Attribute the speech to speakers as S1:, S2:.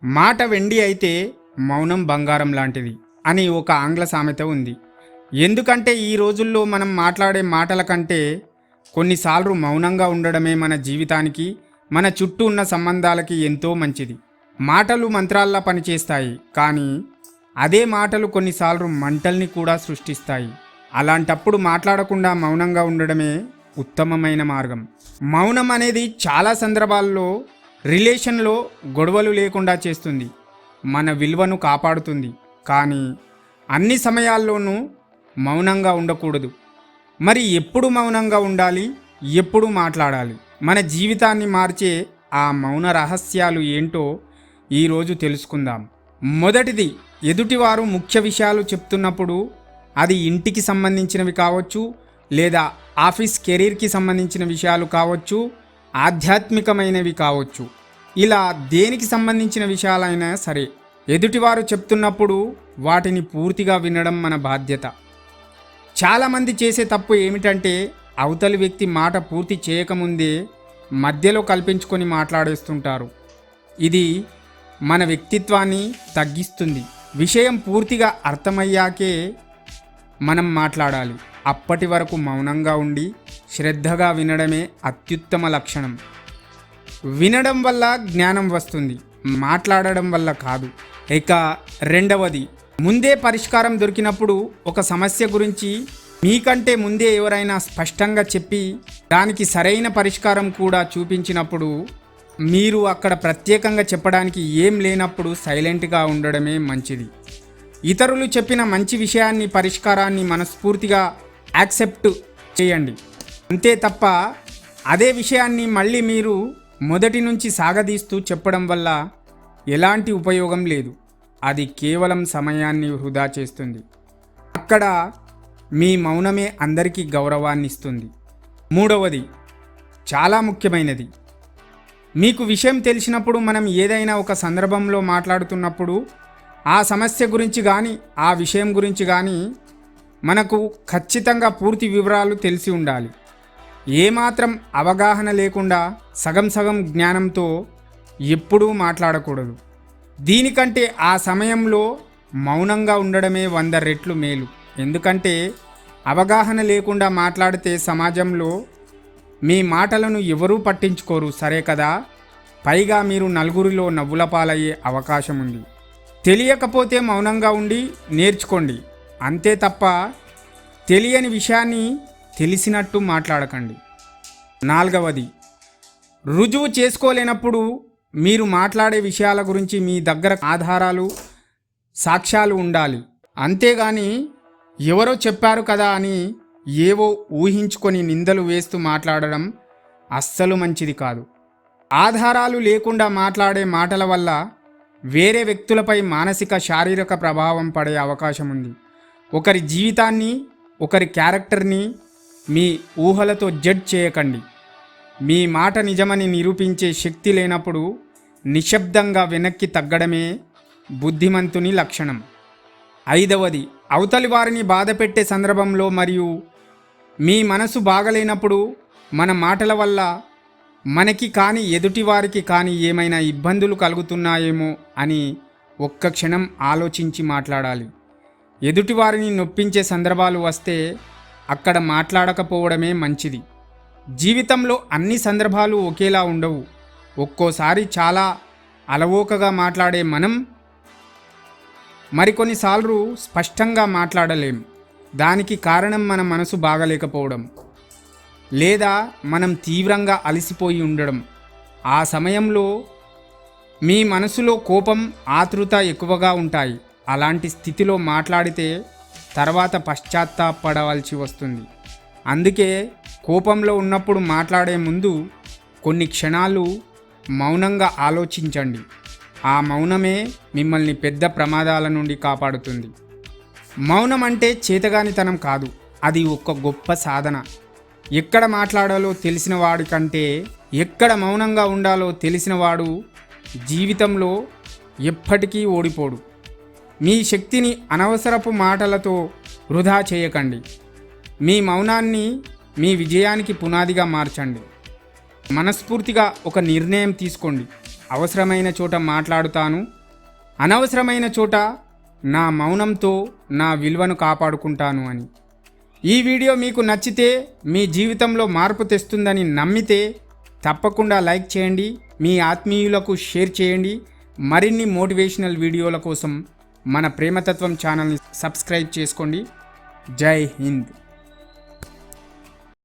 S1: మాట వెండి అయితే మౌనం బంగారం లాంటిది అని ఒక ఆంగ్ల సామెత ఉంది. ఎందుకంటే ఈ రోజుల్లో మనం మాట్లాడే మాటల కంటే కొన్నిసార్లు మౌనంగా ఉండడమే మన జీవితానికి, మన చుట్టూ ఉన్న సంబంధాలకి ఎంతో మంచిది. మాటలు మంత్రాల్లా పనిచేస్తాయి, కానీ అదే మాటలు కొన్నిసార్లు మంటల్ని కూడా సృష్టిస్తాయి. అలాంటప్పుడు మాట్లాడకుండా మౌనంగా ఉండడమే ఉత్తమమైన మార్గం. మౌనం అనేది చాలా సందర్భాల్లో రిలేషన్లో గొడవలు లేకుండా చేస్తుంది, మన విలువను కాపాడుతుంది. కానీ అన్ని సమయాల్లోనూ మౌనంగా ఉండకూడదు. మరి ఎప్పుడు మౌనంగా ఉండాలి, ఎప్పుడు మాట్లాడాలి? మన జీవితాన్ని మార్చే ఆ మౌన రహస్యాలు ఏంటో ఈరోజు తెలుసుకుందాం. మొదటిది, ఎదుటివారు ముఖ్య విషయాలు చెప్తున్నప్పుడు, అది ఇంటికి సంబంధించినవి కావచ్చు, లేదా ఆఫీస్ కెరీర్కి సంబంధించిన విషయాలు కావచ్చు, ఆధ్యాత్మికమైనవి కావచ్చు. ఇలా దేనికి సంబంధించిన విషయాలైనా సరే, ఎదుటివారు చెప్తున్నప్పుడు వాటిని పూర్తిగా వినడం మన బాధ్యత. చాలామంది చేసే తప్పు ఏమిటంటే, అవతలి వ్యక్తి మాట పూర్తి చేయకముందే మధ్యలో కల్పించుకొని మాట్లాడేస్తుంటారు. ఇది మన వ్యక్తిత్వాన్ని తగ్గిస్తుంది. విషయం పూర్తిగా అర్థమయ్యాకే మనం మాట్లాడాలి. అప్పటి వరకు మౌనంగా ఉండి శ్రద్ధగా వినడమే అత్యుత్తమ లక్షణం. వినడం వల్ల జ్ఞానం వస్తుంది, మాట్లాడడం వల్ల కాదు. ఇక రెండవది, ముందే పరిష్కారం దొరికినప్పుడు, ఒక సమస్య గురించి మీకంటే ముందే ఎవరైనా స్పష్టంగా చెప్పి దానికి సరైన పరిష్కారం కూడా చూపించినప్పుడు, మీరు అక్కడ ప్రత్యేకంగా చెప్పడానికి ఏం లేనప్పుడు సైలెంట్గా ఉండడమే మంచిది. ఇతరులు చెప్పిన మంచి విషయాన్ని, పరిష్కారాన్ని మనస్ఫూర్తిగా యాక్సెప్ట్ చేయండి. అంతే తప్ప అదే విషయాన్ని మళ్ళీ మీరు మొదటి నుంచి సాగదీస్తూ చెప్పడం వల్ల ఎలాంటి ఉపయోగం లేదు. అది కేవలం సమయాన్ని వృధా చేస్తుంది. అక్కడ మీ మౌనమే అందరికీ గౌరవాన్ని ఇస్తుంది. మూడవది, చాలా ముఖ్యమైనది, మీకు విషయం తెలిసినప్పుడు, మనం ఏదైనా ఒక సందర్భంలో మాట్లాడుతున్నప్పుడు, ఆ సమస్య గురించి కానీ ఆ విషయం గురించి కానీ మనకు ఖచ్చితంగా పూర్తి వివరాలు తెలిసి ఉండాలి. ఏమాత్రం అవగాహన లేకుండా సగం సగం జ్ఞానంతో ఎప్పుడూ మాట్లాడకూడదు. దీనికంటే ఆ సమయంలో మౌనంగా ఉండడమే 100 రెట్లు మేలు. ఎందుకంటే అవగాహన లేకుండా మాట్లాడితే సమాజంలో మీ మాటలను ఎవరూ పట్టించుకోరు, సరే కదా. పైగా మీరు నలుగురిలో నవ్వుల పాలయ్యే అవకాశం ఉంది. తెలియకపోతే మౌనంగా ఉండి నేర్చుకోండి, అంతే తప్ప తెలియని విషయాన్ని తెలిసినట్టు మాట్లాడకండి. నాలుగవది, రుజువు చేసుకోలేనప్పుడు మీరు మాట్లాడే విషయాల గురించి మీ దగ్గర ఆధారాలు, సాక్ష్యాలు ఉండాలి. అంతేగాని ఎవరో చెప్పారు కదా అని ఏవో ఊహించుకొని నిందలు వేస్తూ మాట్లాడడం అస్సలు మంచిది కాదు. ఆధారాలు లేకుండా మాట్లాడే మాటల వల్ల వేరే వ్యక్తులపై మానసిక, శారీరక ప్రభావం పడే అవకాశం ఉంది. ఒకరి జీవితాన్ని, ఒకరి క్యారెక్టర్ని మీ ఊహలతో జడ్జ్ చేయకండి. మీ మాట నిజమని నిరూపించే శక్తి లేనప్పుడు నిశ్శబ్దంగా వెనక్కి తగ్గడమే బుద్ధిమంతుని లక్షణం. ఐదవది, అవతలి వారిని బాధపెట్టే సందర్భంలో మరియు మీ మనసు బాగలేనప్పుడు మన మాటల వల్ల మనకి కానీ ఎదుటివారికి కానీ ఏమైనా ఇబ్బందులు కలుగుతున్నాయేమో అని ఒక్క క్షణం ఆలోచించి మాట్లాడాలి. ఎదుటివారిని నొప్పించే సందర్భాలు వస్తే అక్కడ మాట్లాడకపోవడమే మంచిది. జీవితంలో అన్ని సందర్భాలు ఒకేలా ఉండవు. ఒక్కోసారి చాలా అలవోకగా మాట్లాడే మనం మరికొన్నిసార్లు స్పష్టంగా మాట్లాడలేం. దానికి కారణం మన మనసు బాగలేకపోవడం, లేదా మనం తీవ్రంగా అలసిపోయి ఉండడం. ఆ సమయంలో మీ మనసులో కోపం, ఆతృత ఎక్కువగా ఉంటాయి. అలాంటి స్థితిలో మాట్లాడితే తర్వాత పశ్చాత్తాపడవలసి వస్తుంది. అందుకే కోపంలో ఉన్నప్పుడు మాట్లాడే ముందు కొన్ని క్షణాలు మౌనంగా ఆలోచించండి. ఆ మౌనమే మిమ్మల్ని పెద్ద ప్రమాదాల నుండి కాపాడుతుంది. మౌనం అంటే చేతగానితనం కాదు, అది ఒక గొప్ప సాధన. ఎక్కడ మాట్లాడాలో తెలిసిన వాడి కంటే ఎక్కడ మౌనంగా ఉండాలో తెలిసినవాడు జీవితంలో ఎప్పటికీ ఓడిపోడు. మీ శక్తిని అనవసరపు మాటలతో వృధా చేయకండి. మీ మౌనాన్ని మీ విజయానికి పునాదిగా మార్చండి. మనస్ఫూర్తిగా ఒక నిర్ణయం తీసుకోండి. అవసరమైన చోట మాట్లాడుతాను, అనవసరమైన చోట నా మౌనంతో నా విలువను కాపాడుకుంటాను అని. ఈ వీడియో మీకు నచ్చితే, మీ జీవితంలో మార్పు తెస్తుందని నమ్మితే తప్పకుండా లైక్ చేయండి, మీ ఆత్మీయులకు షేర్ చేయండి. మరిన్ని మోటివేషనల్ వీడియోల కోసం మన ప్రేమతత్వం ఛానల్ని సబ్స్క్రైబ్ చేసుకోండి. జై హింద్.